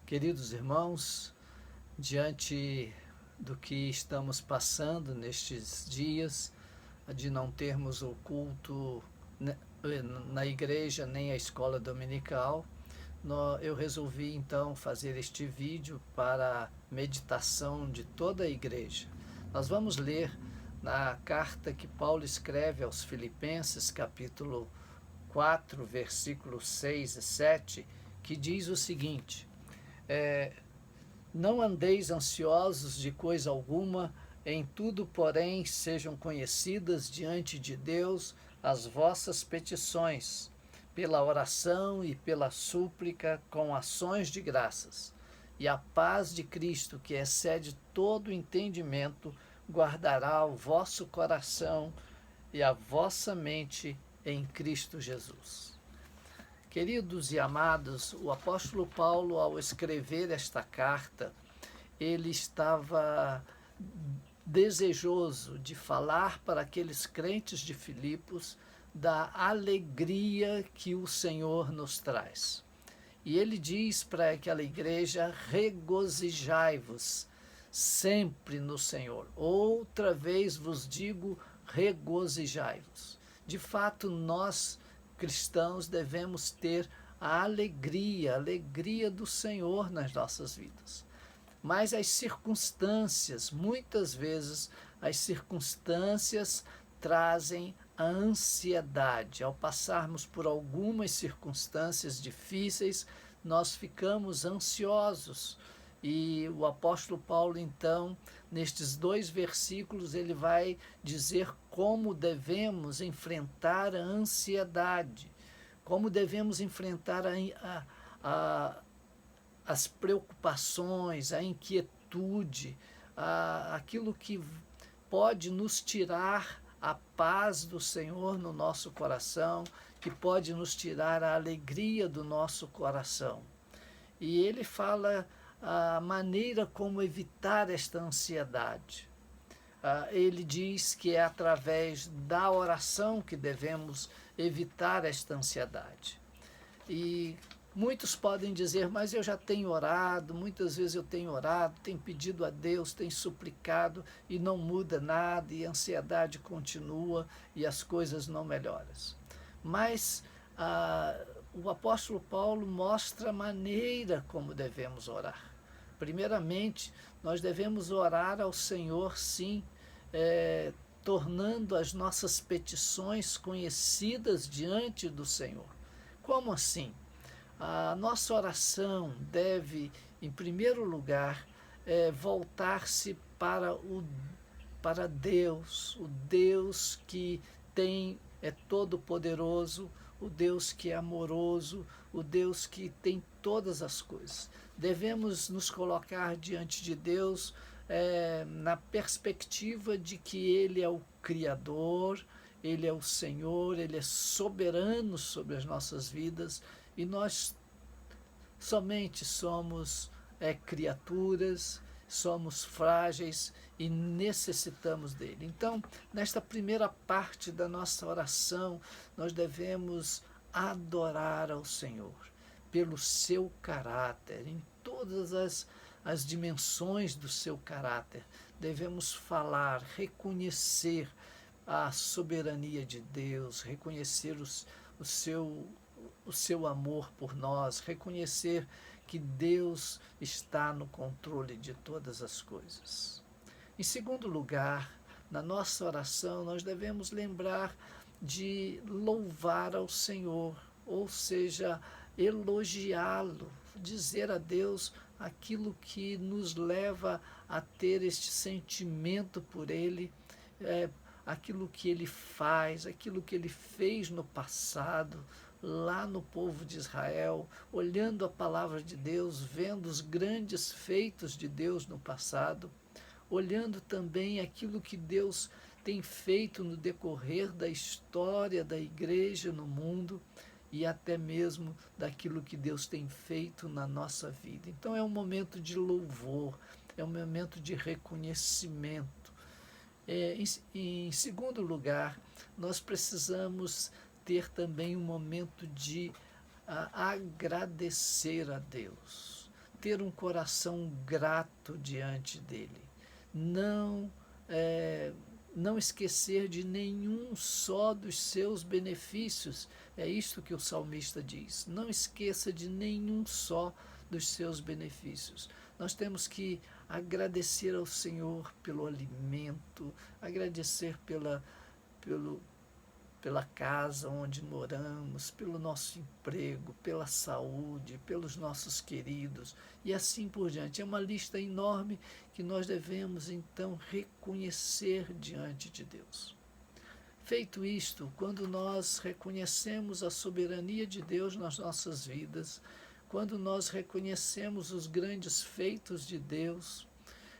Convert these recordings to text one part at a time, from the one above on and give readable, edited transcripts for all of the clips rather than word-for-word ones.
Queridos irmãos, diante do que estamos passando nestes dias, de não termos o culto na igreja nem a escola dominical, eu resolvi então fazer este vídeo para meditação de toda a igreja. Nós vamos ler na carta que Paulo escreve aos Filipenses, capítulo 4, versículos 6 e 7, que diz o seguinte: não andeis ansiosos de coisa alguma, em tudo, porém, sejam conhecidas diante de Deus as vossas petições, pela oração e pela súplica, com ações de graças. E a paz de Cristo, que excede todo entendimento, guardará o vosso coração e a vossa mente em Cristo Jesus. Queridos e amados, o apóstolo Paulo, ao escrever esta carta, ele estava desejoso de falar para aqueles crentes de Filipos da alegria que o Senhor nos traz. E ele diz para aquela igreja: regozijai-vos sempre no Senhor. Outra vez vos digo, regozijai-vos. De fato, nós cristãos devemos ter a alegria do Senhor nas nossas vidas. Mas as circunstâncias, muitas vezes, as circunstâncias trazem a ansiedade. Ao passarmos por algumas circunstâncias difíceis, nós ficamos ansiosos. E o apóstolo Paulo, então, nestes 2 versículos, ele vai dizer como devemos enfrentar a ansiedade, como devemos enfrentar as preocupações, a inquietude, aquilo que pode nos tirar a paz do Senhor no nosso coração, que pode nos tirar a alegria do nosso coração. E ele fala a maneira como evitar esta ansiedade. Ele diz que é através da oração que devemos evitar esta ansiedade. E muitos podem dizer: mas eu já tenho orado, muitas vezes eu tenho orado, tenho pedido a Deus, tenho suplicado e não muda nada, e a ansiedade continua e as coisas não melhoram. Mas o apóstolo Paulo mostra a maneira como devemos orar. Primeiramente, nós devemos orar ao Senhor, sim, tornando as nossas petições conhecidas diante do Senhor. Como assim? A nossa oração deve, em primeiro lugar, voltar-se para Deus, o Deus que é todo-poderoso, o Deus que é amoroso, o Deus que tem todas as coisas. Devemos nos colocar diante de Deus na perspectiva de que Ele é o Criador, Ele é o Senhor, Ele é soberano sobre as nossas vidas e nós somente somos criaturas, somos frágeis e necessitamos dele. Então, nesta primeira parte da nossa oração, nós devemos adorar ao Senhor pelo seu caráter, em todas as dimensões do seu caráter. Devemos falar, reconhecer a soberania de Deus, reconhecer o seu amor por nós, reconhecer que Deus está no controle de todas as coisas. Em segundo lugar, na nossa oração, nós devemos lembrar de louvar ao Senhor, ou seja, elogiá-lo, dizer a Deus aquilo que nos leva a ter este sentimento por Ele, aquilo que Ele faz, aquilo que Ele fez no passado, lá no povo de Israel, olhando a palavra de Deus, vendo os grandes feitos de Deus no passado, olhando também aquilo que Deus tem feito no decorrer da história da igreja no mundo e até mesmo daquilo que Deus tem feito na nossa vida. Então é um momento de louvor, é um momento de reconhecimento. Em segundo lugar, nós precisamos ter também um momento de agradecer a Deus. ter um coração grato diante dele, não, não esquecer de nenhum só dos seus benefícios. É isto que o salmista diz, não esqueça de nenhum só dos seus benefícios. Nós temos que agradecer ao Senhor pelo alimento, agradecer pelo, pela casa onde moramos, pelo nosso emprego, pela saúde, pelos nossos queridos e assim por diante. É uma lista enorme que nós devemos então reconhecer diante de Deus. Feito isto, quando nós reconhecemos a soberania de Deus nas nossas vidas, quando nós reconhecemos os grandes feitos de Deus,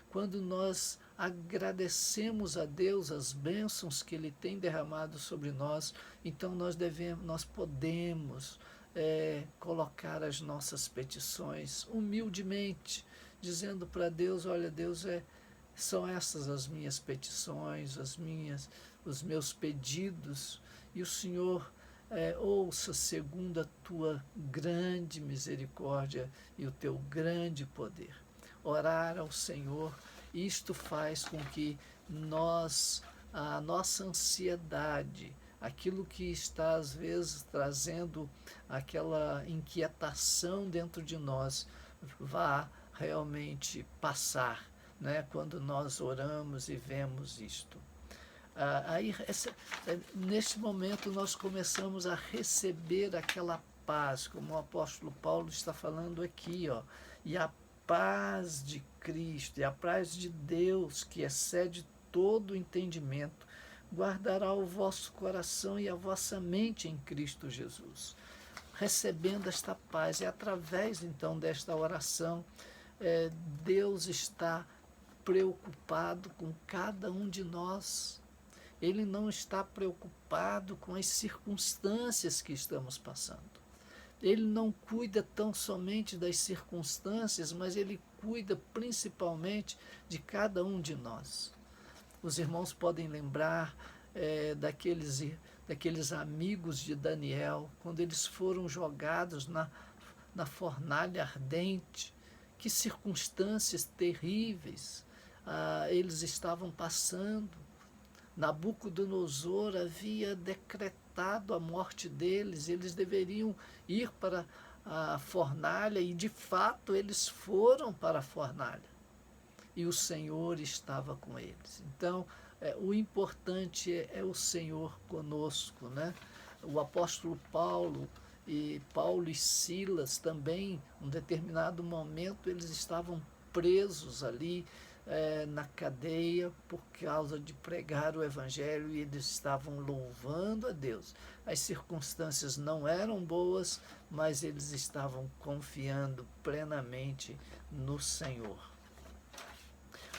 quando nós agradecemos a Deus as bênçãos que Ele tem derramado sobre nós, então nós podemos colocar as nossas petições humildemente, dizendo para Deus: olha, Deus, são essas as minhas petições, os meus pedidos, e o Senhor ouça segundo a tua grande misericórdia e o teu grande poder. Orar ao Senhor, isto faz com que a nossa ansiedade, aquilo que está às vezes trazendo aquela inquietação dentro de nós, vá realmente passar, né, quando nós oramos e vemos isto. Neste momento nós começamos a receber aquela paz, como o apóstolo Paulo está falando aqui, ó, e a paz de Cristo e a paz de Deus, que excede todo o entendimento, guardará o vosso coração e a vossa mente em Cristo Jesus. Recebendo esta paz, e através então desta oração, Deus está preocupado com cada um de nós. Ele não está preocupado com as circunstâncias que estamos passando. Ele não cuida tão somente das circunstâncias, mas ele cuida principalmente de cada um de nós. Os irmãos podem lembrar daqueles amigos de Daniel, quando eles foram jogados na fornalha ardente. Que circunstâncias terríveis eles estavam passando. Nabucodonosor havia decretado a morte deles, eles deveriam ir para a fornalha, e de fato eles foram para a fornalha, e o Senhor estava com eles. Então, o importante é o Senhor conosco, né? O apóstolo Paulo e Silas também, em um determinado momento, eles estavam presos ali na cadeia por causa de pregar o Evangelho, e eles estavam louvando a Deus. As circunstâncias não eram boas, mas eles estavam confiando plenamente no Senhor.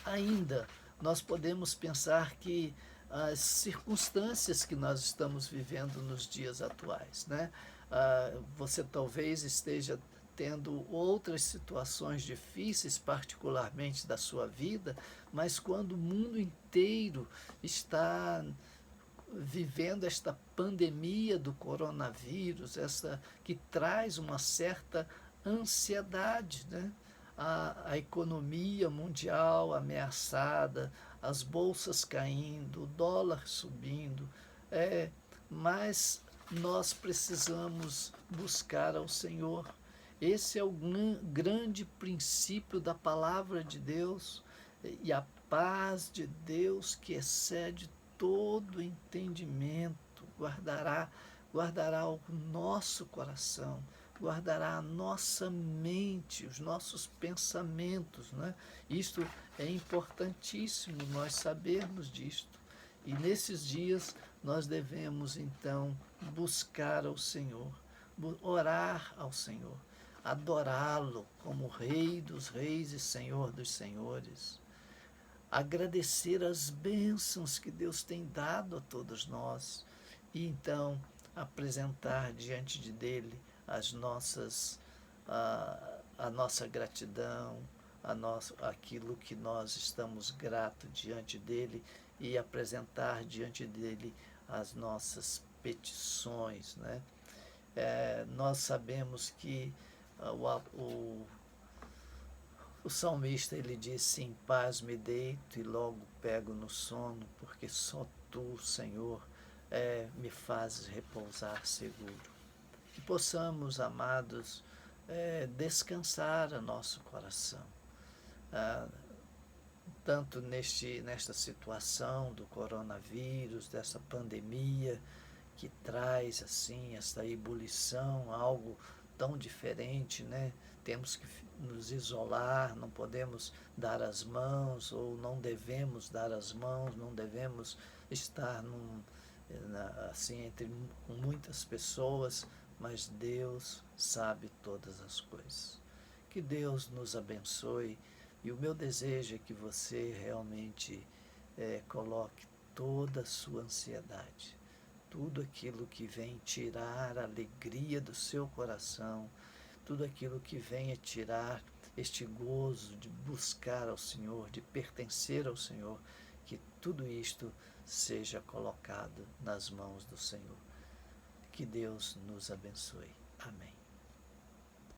Ainda nós podemos pensar que as circunstâncias que nós estamos vivendo nos dias atuais, né? Você talvez esteja tendo outras situações difíceis, particularmente da sua vida, mas quando o mundo inteiro está vivendo esta pandemia do coronavírus, essa que traz uma certa ansiedade, né? A economia mundial ameaçada, as bolsas caindo, o dólar subindo, mas nós precisamos buscar ao Senhor. Esse é o grande princípio da palavra de Deus, e a paz de Deus, que excede todo entendimento, guardará o nosso coração, guardará a nossa mente, os nossos pensamentos, né? Isto é importantíssimo nós sabermos disto. E nesses dias nós devemos então buscar ao Senhor, orar ao Senhor, adorá-lo como Rei dos Reis e Senhor dos Senhores, agradecer as bênçãos que Deus tem dado a todos nós, e então apresentar diante dele a nossa gratidão, aquilo que nós estamos gratos diante dele, e apresentar diante dele as nossas petições, né? Nós sabemos que O salmista, ele disse: em paz me deito e logo pego no sono, porque só tu, Senhor, me fazes repousar seguro. Que possamos, amados, descansar o nosso coração, ah, tanto nesta situação do coronavírus, dessa pandemia, que traz assim essa ebulição, algo tão diferente, né? Temos que nos isolar, não podemos dar as mãos, ou não devemos dar as mãos, não devemos estar assim entre muitas pessoas, mas Deus sabe todas as coisas. Que Deus nos abençoe, e o meu desejo é que você realmente coloque toda a sua ansiedade, tudo aquilo que vem tirar a alegria do seu coração, tudo aquilo que venha tirar este gozo de buscar ao Senhor, de pertencer ao Senhor, que tudo isto seja colocado nas mãos do Senhor. Que Deus nos abençoe. Amém.